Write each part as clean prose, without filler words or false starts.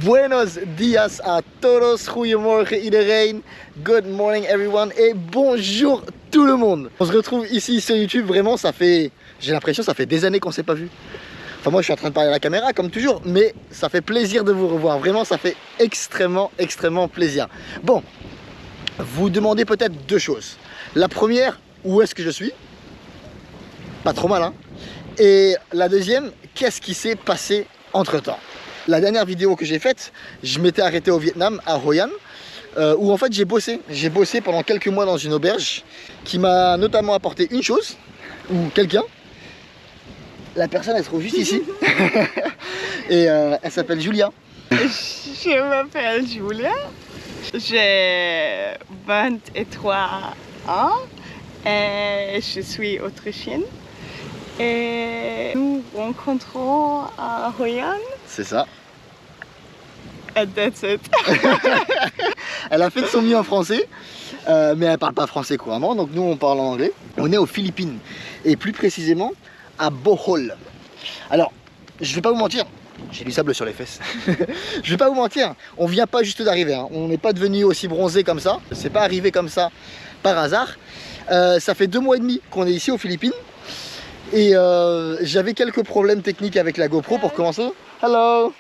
Buenos dias a todos, goedemorgen iedereen, good morning everyone et bonjour tout le monde. On se retrouve ici sur YouTube, vraiment ça fait, j'ai l'impression ça fait des années qu'on s'est pas vu. Enfin moi je suis en train de parler à la caméra comme toujours, mais ça fait plaisir de vous revoir, vraiment ça fait extrêmement plaisir. Bon, vous demandez peut-être deux choses. La première, où est-ce que je suis? Pas trop mal hein. Et la deuxième, qu'est-ce qui s'est passé entre temps? La dernière vidéo que j'ai faite, je m'étais arrêté au Vietnam, à Hoi An, où en fait j'ai bossé. J'ai bossé pendant quelques mois dans une auberge qui m'a notamment apporté une chose, ou quelqu'un. La personne elle se trouve juste ici. Et elle s'appelle Julia. Je m'appelle Julia, j'ai 23 ans et je suis autrichienne. Et nous rencontrons à Hoi An. C'est ça. And that's it. Elle a fait de son mieux en français, mais elle parle pas français couramment, donc nous on parle en anglais. On est aux Philippines, et plus précisément à Bohol. Alors, je vais pas vous mentir, j'ai du sable sur les fesses. Je vais pas vous mentir, on vient pas juste d'arriver, hein. On n'est pas devenu aussi bronzé comme ça, c'est pas arrivé comme ça par hasard. Ça fait 2 mois et demi qu'on est ici aux Philippines. Et j'avais quelques problèmes techniques avec la GoPro pour commencer. Hello.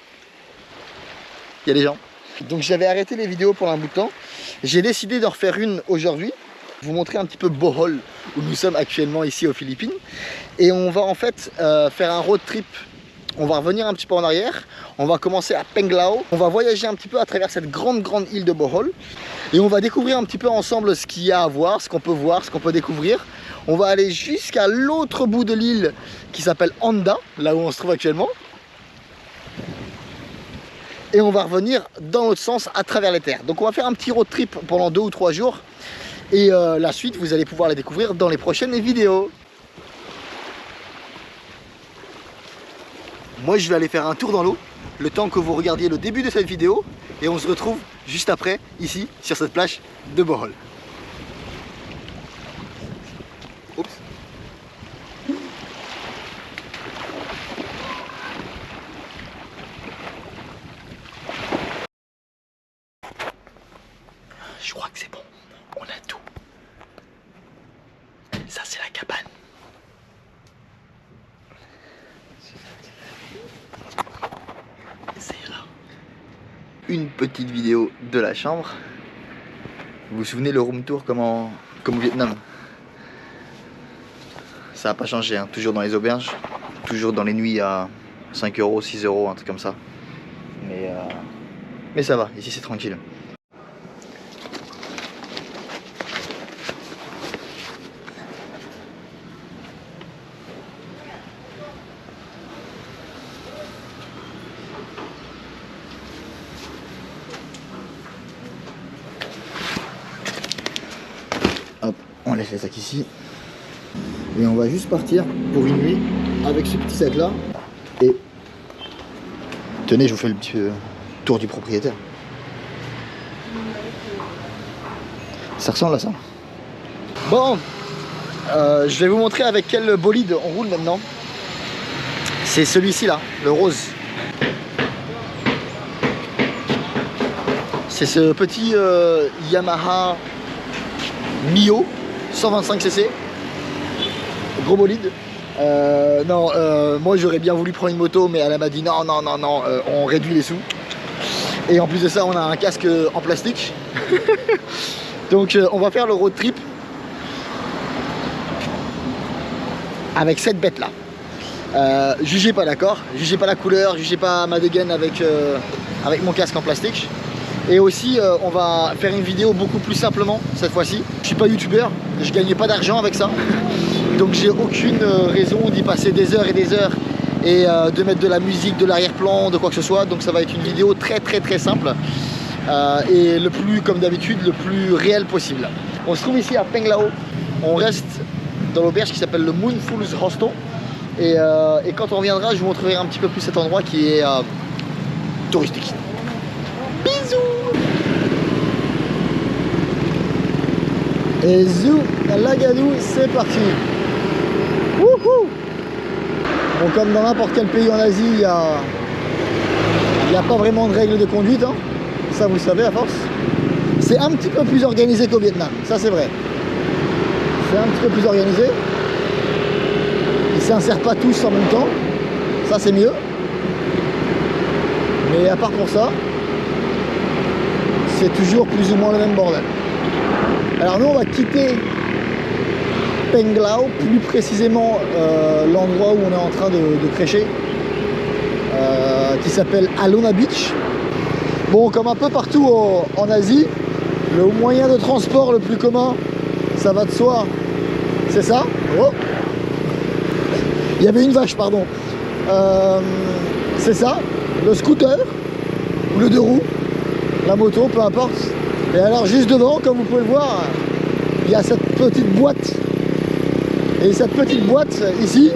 Il y a des gens. Donc j'avais arrêté les vidéos pour un bout de temps. J'ai décidé d'en refaire une aujourd'hui. Vous montrer un petit peu Bohol, où nous sommes actuellement ici aux Philippines. Et on va en fait faire un road trip. On va revenir un petit peu en arrière. On va commencer à Penglao. On va voyager un petit peu à travers cette grande île de Bohol. Et on va découvrir un petit peu ensemble ce qu'il y a à voir, ce qu'on peut découvrir. On va aller jusqu'à l'autre bout de l'île qui s'appelle Anda, là où on se trouve actuellement. Et on va revenir dans l'autre sens à travers les terres. Donc on va faire un petit road trip pendant 2 ou 3 jours. Et la suite, vous allez pouvoir la découvrir dans les prochaines vidéos. Moi, je vais aller faire un tour dans l'eau, le temps que vous regardiez le début de cette vidéo. Et on se retrouve juste après, ici, sur cette plage de Bohol. Oups. Je crois que c'est bon, on a tout. Ça c'est la cabane. C'est là. Une petite vidéo de la chambre. Vous vous souvenez le room tour comme au Vietnam? Ça n'a pas changé, hein. Toujours dans les auberges, toujours dans les nuits à 5 €, 6 €, un truc comme ça. Mais ça va, ici c'est tranquille. Hop, on laisse les sacs ici. Et on va juste partir pour une nuit avec ce petit sac là. Et tenez, je vous fais le petit tour du propriétaire. Ça ressemble à ça. Bon, je vais vous montrer avec quel bolide on roule maintenant. C'est celui-ci là, le rose. C'est ce petit Yamaha Mio 125 cc. Gros bolide. Moi j'aurais bien voulu prendre une moto, mais elle m'a dit non, on réduit les sous. Et en plus de ça, on a un casque en plastique. Donc on va faire le road trip avec cette bête là. Jugez pas, d'accord, jugez pas la couleur, jugez pas ma dégaine avec mon casque en plastique. Et aussi on va faire une vidéo beaucoup plus simplement cette fois-ci. Je suis pas youtubeur, je gagne pas d'argent avec ça. Donc j'ai aucune raison d'y passer des heures et des heures et de mettre de la musique, de l'arrière-plan, de quoi que ce soit. Donc ça va être une vidéo très simple et le plus, comme d'habitude, le plus réel possible. On se trouve ici à Penglao. On reste dans l'auberge qui s'appelle le Moonfools Hostel. Et quand on reviendra, je vous montrerai un petit peu plus cet endroit qui est touristique. Bisous. Et zou, Lagadou, c'est parti. Wouhou. Bon, comme dans n'importe quel pays en Asie, il y a Il n'y a pas vraiment de règles de conduite, hein. Ça vous le savez à force. C'est un petit peu plus organisé qu'au Vietnam, ça c'est vrai. C'est un petit peu plus organisé. Ils ne s'insèrent pas tous en même temps, ça c'est mieux. Mais à part pour ça, c'est toujours plus ou moins le même bordel. Alors nous on va quitter Penglao, plus précisément l'endroit où on est en train de crécher, qui s'appelle Alona Beach. Bon, comme un peu partout en Asie, le moyen de transport le plus commun, ça va de soi, c'est ça. Oh, il y avait une vache, pardon. C'est ça, le scooter ou le deux roues, la moto, peu importe. Et alors juste devant, comme vous pouvez le voir, il y a cette petite boîte. Et cette petite boîte ici,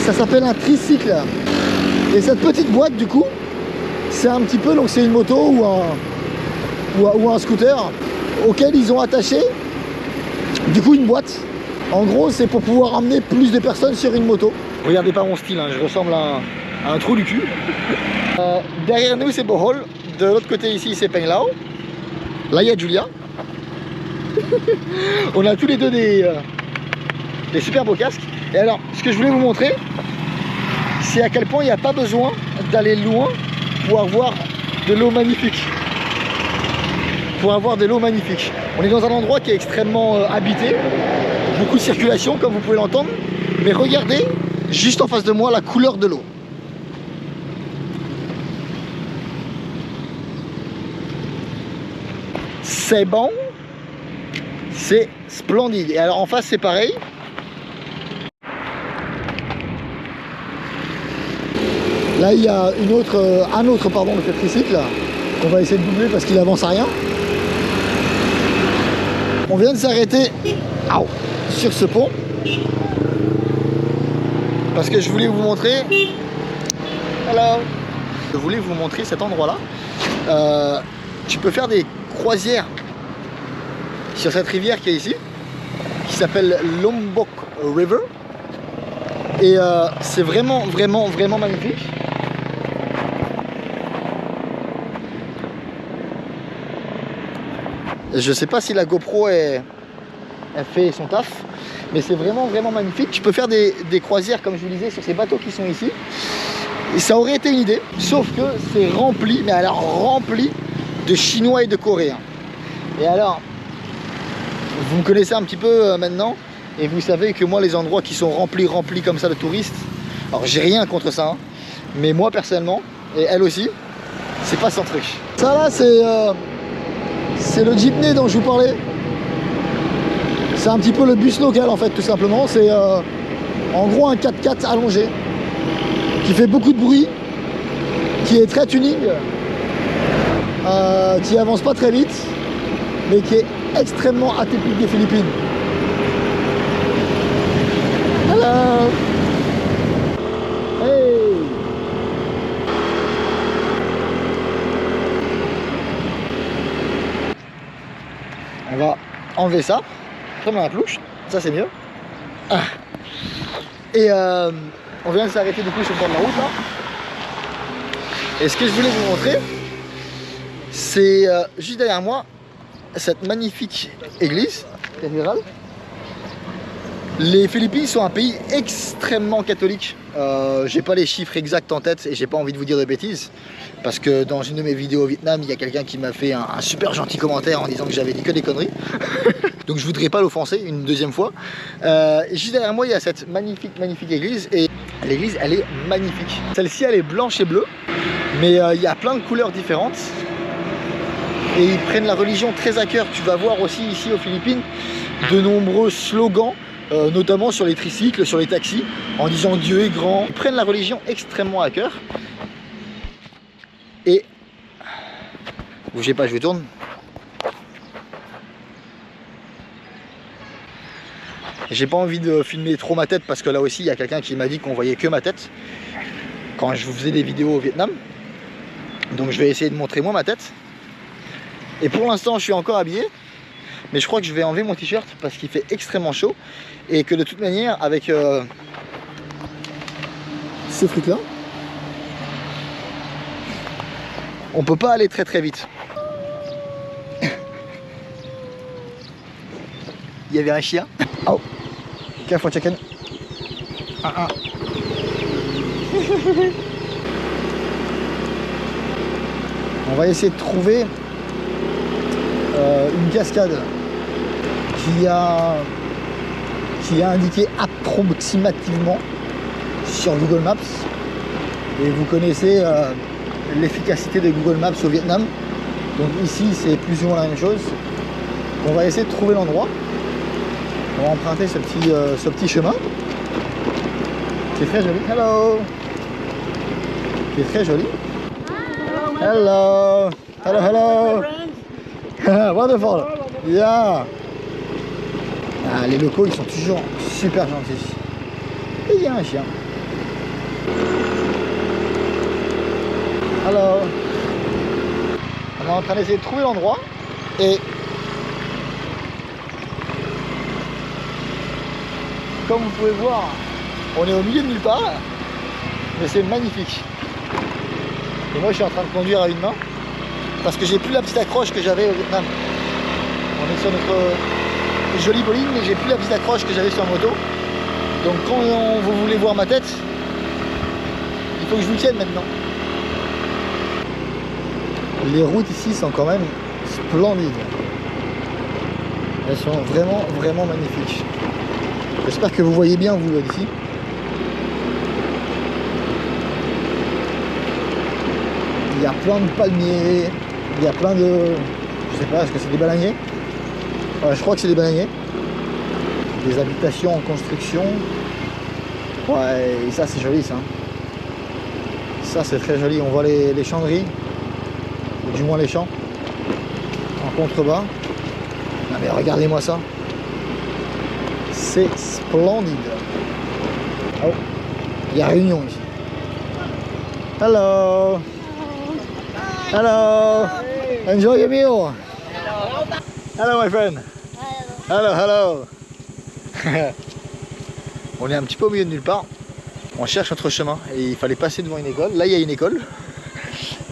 ça s'appelle un tricycle. Et cette petite boîte du coup, c'est un petit peu, donc c'est une moto ou un scooter auquel ils ont attaché du coup une boîte. En gros, c'est pour pouvoir emmener plus de personnes sur une moto. Regardez pas mon style, hein, je ressemble à un trou du cul. Derrière nous c'est Bohol, de l'autre côté ici c'est Penglao. Là il y a Julia. On a tous les deux des super beaux casques. Et alors, ce que je voulais vous montrer, c'est à quel point il n'y a pas besoin d'aller loin pour avoir de l'eau magnifique. On est dans un endroit qui est extrêmement habité, beaucoup de circulation comme vous pouvez l'entendre. Mais regardez, juste en face de moi, la couleur de l'eau. C'est bon, c'est splendide. Et alors en face c'est pareil. Là il y a un autre de ce tricycle qu'on va essayer de doubler parce qu'il avance à rien. On vient de s'arrêter sur ce pont parce que je voulais vous montrer. Hello. Je voulais vous montrer cet endroit là. Tu peux faire des croisières sur cette rivière qui est ici, qui s'appelle Lombok River. Et c'est vraiment magnifique. Je sais pas si la GoPro elle fait son taf, mais c'est vraiment magnifique. Tu peux faire des croisières comme je vous disais sur ces bateaux qui sont ici. Et ça aurait été une idée, sauf que c'est rempli, mais alors rempli de Chinois et de Coréens. Et alors, vous me connaissez un petit peu maintenant, et vous savez que moi les endroits qui sont remplis comme ça de touristes, alors j'ai rien contre ça, hein, mais moi personnellement, et elle aussi, c'est pas son truc. Ça là c'est le jeepney dont je vous parlais. C'est un petit peu le bus local en fait, tout simplement. C'est en gros un 4x4 allongé qui fait beaucoup de bruit, qui est très tuning, qui avance pas très vite, mais qui est extrêmement atypique des Philippines. Hello. Hey. On va enlever ça, comme dans la plouche, ça c'est mieux. Ah. Et on vient de s'arrêter du coup sur le bord de la route là. Et ce que je voulais vous montrer, c'est juste derrière moi cette magnifique église cathédrale. Les Philippines sont un pays extrêmement catholique. J'ai pas les chiffres exacts en tête et j'ai pas envie de vous dire de bêtises. Parce que dans une de mes vidéos au Vietnam, il y a quelqu'un qui m'a fait un super gentil commentaire en disant que j'avais dit que des conneries. Donc je voudrais pas l'offenser une deuxième fois. Juste derrière moi, il y a cette magnifique église. Et l'église, elle est magnifique. Celle-ci, elle est blanche et bleue. Mais il y a plein de couleurs différentes. Et ils prennent la religion très à cœur. Tu vas voir aussi ici aux Philippines de nombreux slogans. Notamment sur les tricycles, sur les taxis, en disant Dieu est grand. Ils prennent la religion extrêmement à cœur. Et bougez pas, je vous tourne. J'ai pas envie de filmer trop ma tête parce que là aussi il y a quelqu'un qui m'a dit qu'on voyait que ma tête quand je vous faisais des vidéos au Vietnam. Donc je vais essayer de montrer moi ma tête. Et pour l'instant je suis encore habillé. Mais je crois que je vais enlever mon t-shirt parce qu'il fait extrêmement chaud. Et que de toute manière, avec ces trucs là, On peut pas aller très très vite. Il y avait un chien. Oh, careful chicken. On va essayer de trouver une cascade qui a indiqué approximativement sur Google Maps. Et vous connaissez l'efficacité de Google Maps au Vietnam. Donc ici c'est plus ou moins la même chose. On va essayer de trouver l'endroit. On va emprunter ce petit chemin. C'est très joli. Hello. C'est très joli. Hello. Hello, hello. Wonderful. Yeah. Ah, les locaux ils sont toujours super gentils. Et il y a un chien. Alors, on est en train d'essayer de trouver l'endroit et comme vous pouvez voir, on est au milieu de nulle part, mais c'est magnifique. Et moi je suis en train de conduire à une main parce que j'ai plus la petite accroche que j'avais au Vietnam. On est sur notre jolie Pauline, mais j'ai plus la petite accroche que j'avais sur la moto. Donc quand vous voulez voir ma tête, il faut que je vous tienne maintenant. Les routes ici sont quand même splendides. Elles sont vraiment vraiment magnifiques. J'espère que vous voyez bien vous là d'ici. Il y a plein de palmiers, il y a plein de... Je sais pas, est-ce que c'est des bananiers? Ouais, je crois que c'est des bananiers. Des habitations en construction. Ouais, et ça c'est joli ça. Ça c'est très joli, on voit les champs de riz. Ou du moins les champs. En contrebas. Non mais regardez-moi ça. C'est splendide. Oh, il y a réunion ici. Hello. Hello. Enjoy your meal. Hello my friend. Hello, hello. On est un petit peu au milieu de nulle part. On cherche notre chemin et il fallait passer devant une école. Là il y a une école.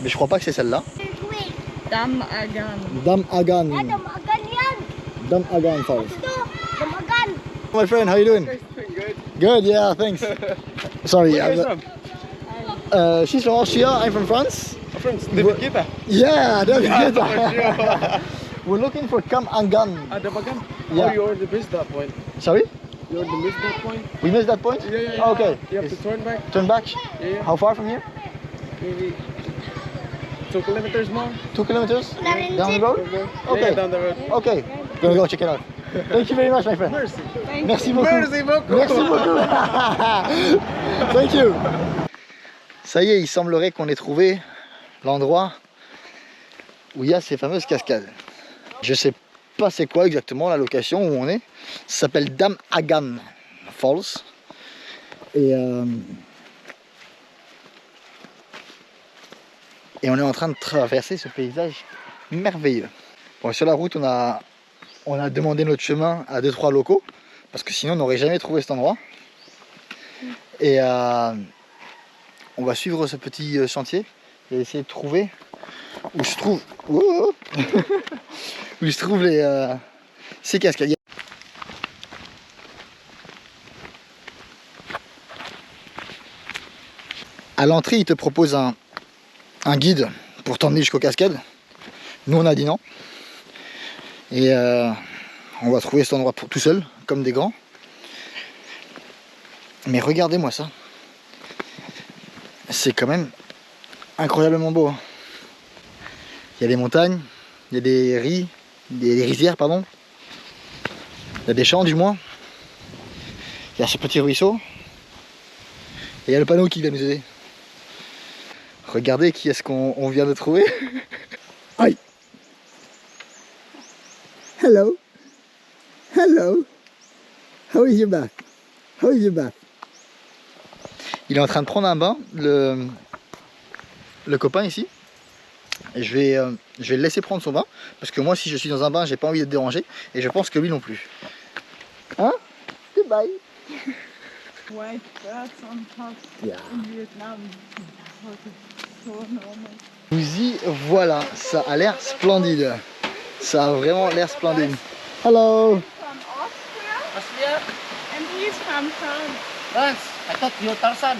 Mais je crois pas que c'est celle-là. Dam Agan. Dam Agan. Dam Agan Falls. My friend, how you doing? Good, yeah, thanks. Sorry. Where are you from? She's from Austria, I'm from France. France, David Guetta. Yeah, David Yeah, Guetta. for sure. We're looking for Cam Angan. Dabagan? Yeah. Oh, you already missed that point. Sorry? You already missed that point? We missed that point? Yeah. Okay. You have to turn back. Turn back? Yeah. How far from here? Maybe 2 kilometers more. 2 kilometers? Down the road? Okay. Yeah, down the road. Okay. Gonna go check it out. Thank you very much, my friend. Merci. Merci beaucoup. Merci beaucoup. Merci beaucoup. Thank you. Ça y est, il semblerait qu'on ait trouvé l'endroit où il y a ces fameuses cascades. Je sais pas c'est quoi exactement la location où on est. Ça s'appelle Dam Agan Falls. Et on est en train de traverser ce paysage merveilleux. Bon, sur la route, on a demandé notre chemin à 2-3 locaux parce que sinon on n'aurait jamais trouvé cet endroit. Et on va suivre ce petit chantier et essayer de trouver où se trouve où se trouvent ces cascades. À l'entrée, il te propose un guide pour t'emmener jusqu'aux cascades. Nous, on a dit non. Et on va trouver cet endroit tout seul, comme des grands. Mais regardez-moi ça. C'est quand même incroyablement beau. Il y a des montagnes, il y a des rizières, pardon. Il y a des champs, du moins. Il y a ce petit ruisseau. Et il y a le panneau qui vient nous aider. Regardez qui est-ce qu'on vient de trouver. Aïe. Hello. Hello. How is your bath? How is your bath? Il est en train de prendre un bain, le copain ici. Et je vais le laisser prendre son bain. Parce que moi, si je suis dans un bain, j'ai pas envie d'être dérangé. Et je pense que lui non plus. Hein? Goodbye. White birds on top Yeah. in Vietnam. So normal. Vous y voilà, ça a l'air splendide. Ça a vraiment l'air splendide. Hello. From Austria, Austria? and he's from France. France. I thought you're Tarzan.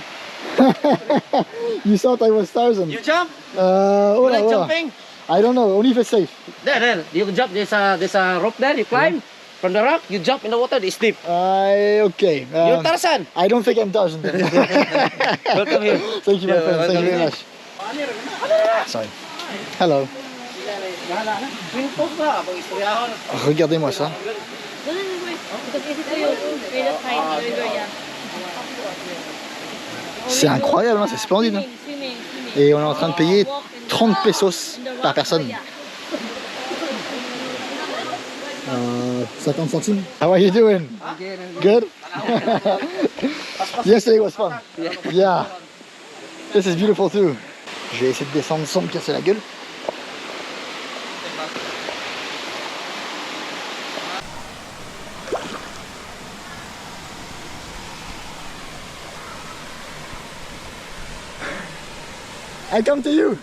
You thought I was Tarzan. You jump? Oh You là like là. jumping? I don't know, only if it's safe. There. You jump. There's a rope there. You climb from the rock. You jump in the water. It's deep. Okay. You're Tarzan. I don't think I'm Tarzan then. Welcome here. Thank you, my Yeah, friend. Thank you very welcome. much. Sorry. Hello. Regardez-moi ça. C'est incroyable, hein, c'est splendide. Hein. Et on est en train de payer 30 pesos par personne. 50 centimes. How are you doing? Good? Yesterday was fun. Yeah. This is beautiful too. Je vais essayer de descendre sans me casser la gueule. I come to you.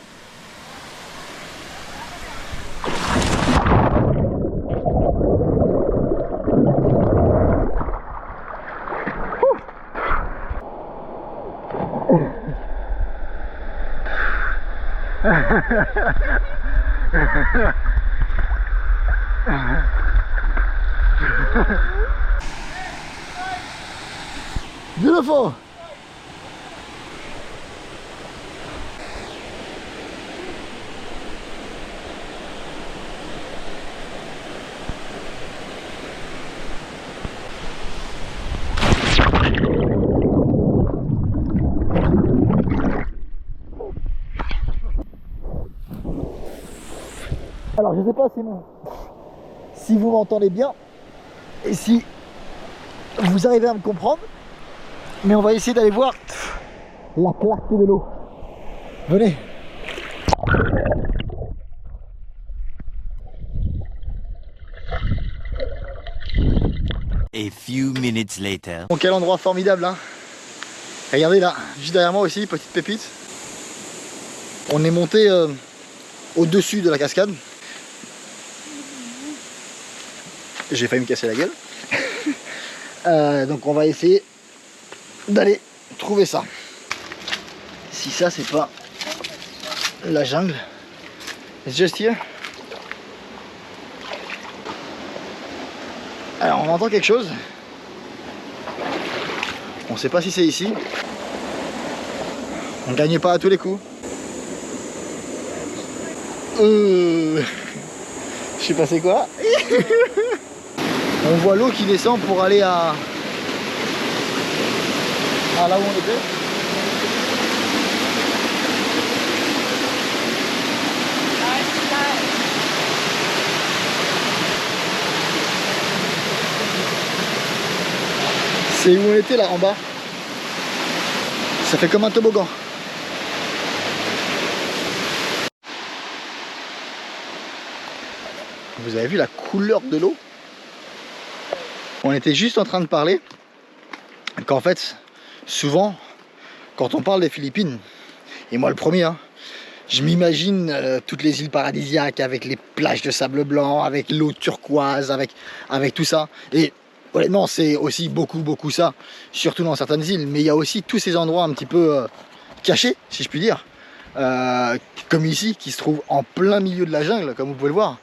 Beautiful. Alors je sais pas si vous m'entendez bien et si vous arrivez à me comprendre, mais on va essayer d'aller voir la clarté de l'eau. Venez. A few minutes later. Bon, quel endroit formidable, hein. Regardez là, juste derrière moi aussi, petite pépite. On est monté au-dessus de la cascade. J'ai failli me casser la gueule. Donc on va essayer d'aller trouver ça. Si ça c'est pas la jungle. It's just here. Alors on entend quelque chose. On sait pas si c'est ici. On gagne pas à tous les coups. Je sais pas c'est quoi. On voit l'eau qui descend pour aller à là où on était. C'est où on était là en bas. Ça fait comme un toboggan. Vous avez vu la couleur de l'eau? On était juste en train de parler qu'en fait, souvent, quand on parle des Philippines, et moi le premier, hein, je m'imagine toutes les îles paradisiaques avec les plages de sable blanc, avec l'eau turquoise, avec tout ça. Et honnêtement, c'est aussi beaucoup ça, surtout dans certaines îles. Mais il y a aussi tous ces endroits un petit peu cachés, si je puis dire, comme ici, qui se trouvent en plein milieu de la jungle, comme vous pouvez le voir.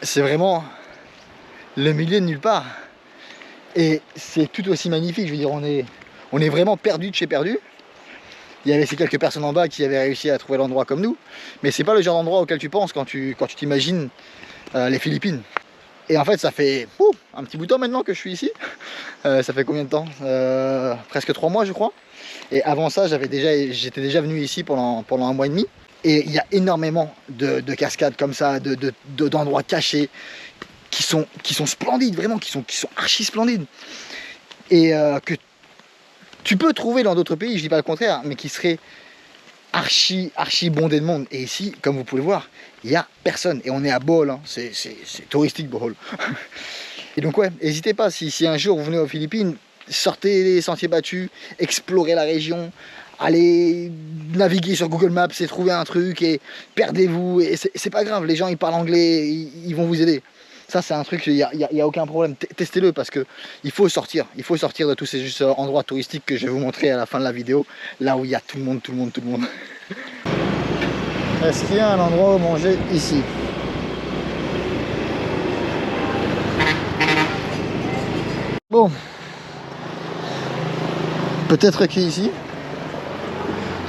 C'est vraiment le milieu de nulle part. Et c'est tout aussi magnifique. Je veux dire, on est vraiment perdu de chez perdu. Il y avait ces quelques personnes en bas qui avaient réussi à trouver l'endroit comme nous. Mais c'est pas le genre d'endroit auquel tu penses quand tu t'imagines les Philippines. Et en fait, ça fait un petit bout de temps maintenant que je suis ici. Ça fait combien de temps? Presque 3 mois, je crois. Et avant ça, j'étais déjà venu ici pendant 1 mois et demi. Et il y a énormément de cascades comme ça, d'endroits cachés qui sont splendides, vraiment, qui sont archi splendides. Et que tu peux trouver dans d'autres pays, je dis pas le contraire, mais qui seraient archi bondés de monde. Et ici, comme vous pouvez le voir, il n'y a personne. Et on est à Bohol, hein. C'est touristique Bohol. Et donc ouais, n'hésitez pas, si un jour vous venez aux Philippines, sortez les sentiers battus, explorez la région, allez naviguer sur Google Maps et trouver un truc et perdez-vous. Et c'est pas grave, les gens ils parlent anglais, ils vont vous aider. Ça c'est un truc, il n'y a aucun problème, testez-le parce que il faut sortir de tous ces endroits touristiques que je vais vous montrer à la fin de la vidéo, là où il y a tout le monde. Est-ce qu'il y a un endroit où manger ici? Bon, peut-être qu'ici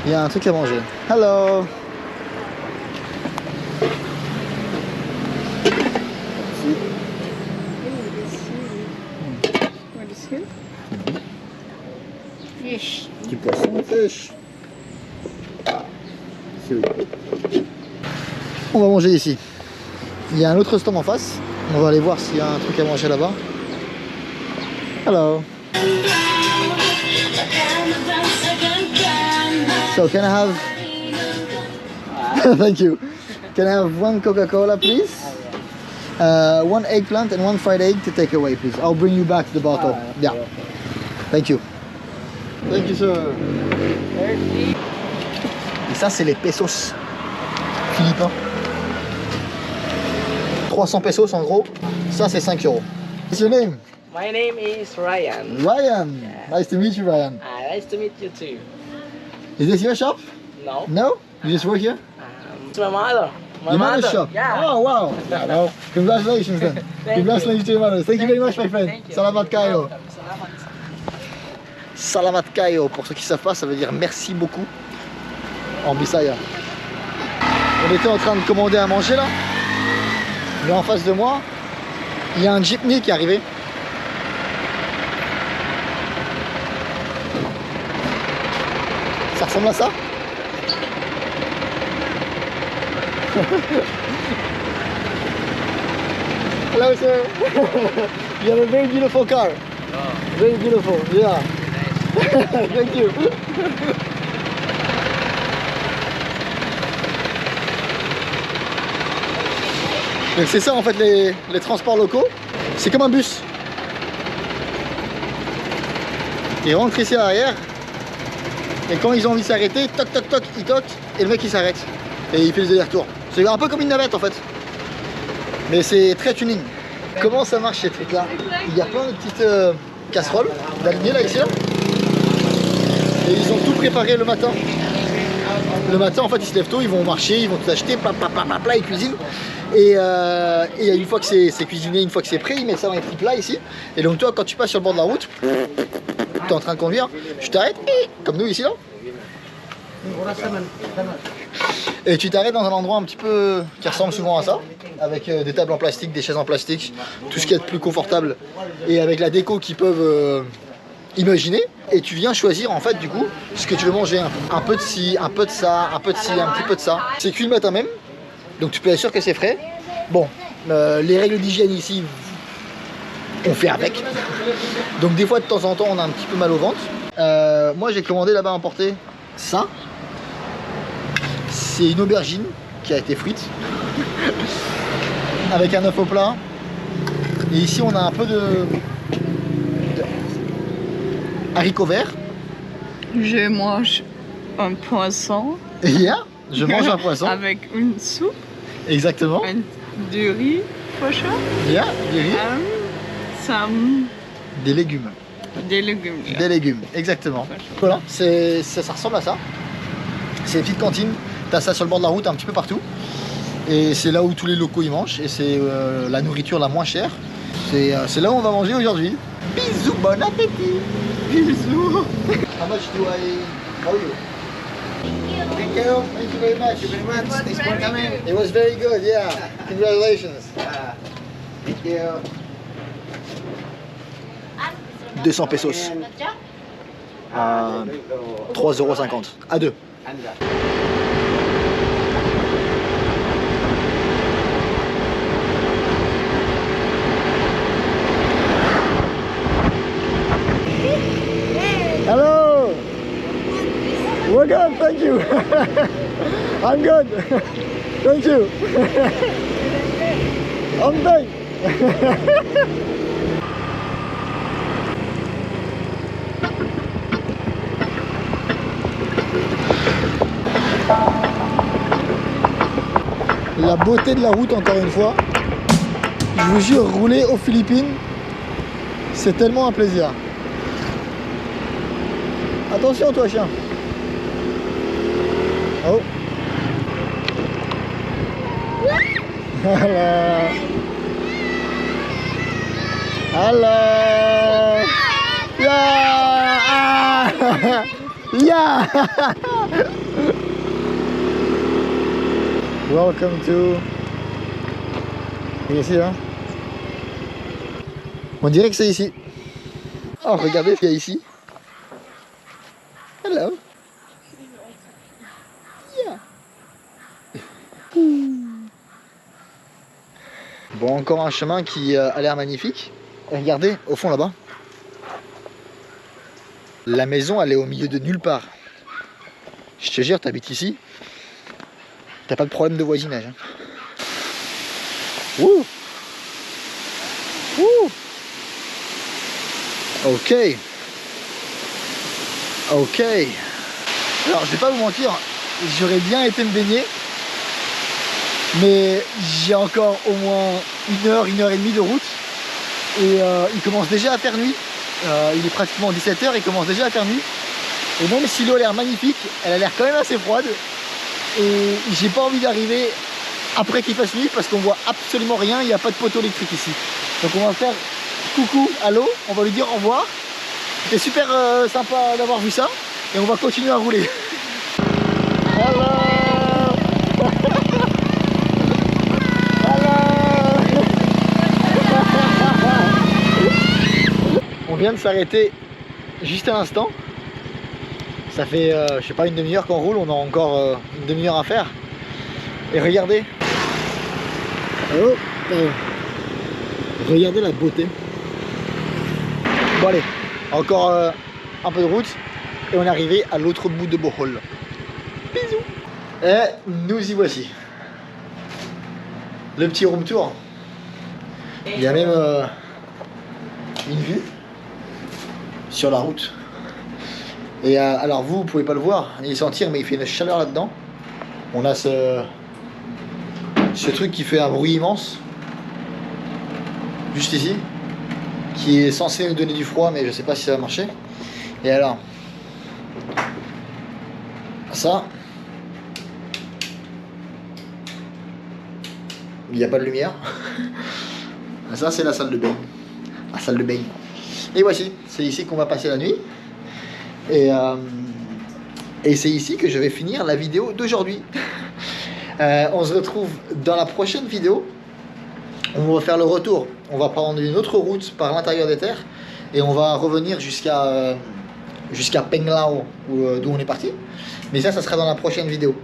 il y a un truc à manger. Hello. What is here? Fish. Du poisson, fish. On va manger ici. Il y a un autre stand en face. On va aller voir s'il y a un truc à manger là-bas. Hello. So can I have? Thank you. Can I have one Coca-Cola, please? One eggplant and one fried egg to take away, please. I'll bring you back the bottle. Yeah. Thank you. Thank you, sir. Et ça, c'est les pesos philippins. 300 pesos en gros. Ça, c'est 5 euros. What's your name? My name is Ryan. Ryan. Nice to meet you, Ryan. Nice to meet you too. Is this your shop? No, No? You just work here? it's my mother. Your mother's shop? Yeah. Oh, wow. Yeah, well, congratulations then. Congratulations to your mother. Thank you very much, my friend. Thank you. Salamat kayo. Salamat. Salamat kayo, pour ceux qui ne savent pas, ça veut dire merci beaucoup en Bisaya. On était en train de commander à manger là, mais en face de moi, il y a un jeepney qui est arrivé. Ça ressemble à ça? Hello sir. You have a very beautiful car. Very beautiful, yeah. Thank you. Donc c'est ça en fait les transports locaux. C'est comme un bus. Ils rentrent ici à l'arrière. Et quand ils ont envie de s'arrêter, toc toc toc, ils toquent et le mec il s'arrête. Et il fait les allers-retours. C'est un peu comme une navette en fait. Mais c'est très tuning. Comment ça marche ces trucs là? Il y a plein de petites casseroles d'alignées là ici là. Et ils ont tout préparé le matin. Le matin, en fait, ils se lèvent tôt, ils vont marcher, ils vont tout acheter, ils cuisinent. Et une fois que c'est cuisiné, une fois que c'est prêt, ils mettent ça dans les petits plats ici. Et donc toi, quand tu passes sur le bord de la route, tu es en train de conduire, tu t'arrêtes, comme nous ici là. Et tu t'arrêtes dans un endroit un petit peu qui ressemble souvent à ça, avec des tables en plastique, des chaises en plastique, tout ce qui est de plus confortable, et avec la déco qu'ils peuvent imaginer. Et tu viens choisir en fait du coup ce que tu veux manger, un peu de ci, un peu de ça, un peu de ci, un petit peu de ça. C'est cuit le matin même, donc tu peux être sûr que c'est frais. Bon, les règles d'hygiène ici, on fait avec. Donc des fois de temps en temps on a un petit peu mal au ventre. Moi j'ai commandé là-bas à emporter ça. C'est une aubergine qui a été frite avec un œuf au plat. Et ici on a un peu de haricots verts. Je mange un poisson. Yeah, je mange un poisson. Avec une soupe. Exactement. Du riz, poisson. Yeah, du riz. Des légumes. Des légumes. Yeah. Des légumes, exactement. Voilà, ça ressemble à ça. C'est une petite cantine. T'as ça sur le bord de la route un petit peu partout. Et c'est là où tous les locaux y mangent. Et c'est la nourriture la moins chère. C'est là où on va manger aujourd'hui. Bisous, bon appétit. Bisous. How much do I owe you? Thank you. Thank you very much. Thanks for coming. It was very good, yeah. Congratulations. Thank you. 200 pesos. 3,50 € à deux. Hello. We're good, thank you. I'm good. Thank you. I'm done. La beauté de la route, encore une fois. Je vous jure, rouler aux Philippines, c'est tellement un plaisir. Attention toi chien. Oh. Voilà. Hello. Yeah. Ah. Yeah. Welcome to. C'est ici, hein. On dirait que c'est ici. Oh, regardez ce qu'il y a ici. Hello. Yeah. Bon, encore un chemin qui a l'air magnifique. Et regardez, au fond là-bas. La maison, elle est au milieu de nulle part. Je te jure, t'habites ici. T'as pas de problème de voisinage. Hein. Wouh. Wouh. Ok. Ok. Alors, je vais pas vous mentir, j'aurais bien été me baigner. Mais j'ai encore au moins 1 heure et demie de route. Et il commence déjà à faire nuit. Il est pratiquement 17 h, il commence déjà à faire nuit. Et même si l'eau a l'air magnifique, elle a l'air quand même assez froide. Et j'ai pas envie d'arriver après qu'il fasse nuit parce qu'on voit absolument rien, il n'y a pas de poteau électrique ici. Donc on va faire coucou à l'eau, on va lui dire au revoir. C'était super sympa d'avoir vu ça. Et on va continuer à rouler. Hello. On vient de s'arrêter juste à l'instant. Ça fait, je sais pas, une demi-heure qu'on roule. On a encore une demi-heure à faire. Et regardez. Oh, regardez la beauté. Bon allez, encore un peu de route. Et on est arrivé à l'autre bout de Bohol. Bisous. Et nous y voici. Le petit room tour. Il y a même une vue sur la route. Et alors vous pouvez pas le voir ni sentir, mais il fait une chaleur là-dedans. On a ce truc qui fait un bruit immense juste ici, qui est censé nous donner du froid, mais je sais pas si ça va marcher. Et alors ça, il n'y a pas de lumière. Ça c'est la salle de bain. La salle de bain. Et voici, c'est ici qu'on va passer la nuit. Et c'est ici que je vais finir la vidéo d'aujourd'hui. On se retrouve dans la prochaine vidéo. On va faire le retour. On va prendre une autre route par l'intérieur des terres. Et on va revenir jusqu'à Penglao, d'où on est parti. Mais ça sera dans la prochaine vidéo.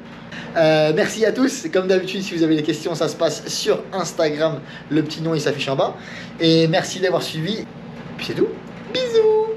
Merci à tous. Comme d'habitude, si vous avez des questions, ça se passe sur Instagram. Le petit nom, il s'affiche en bas. Et merci d'avoir suivi. Puis c'est tout. Bisous.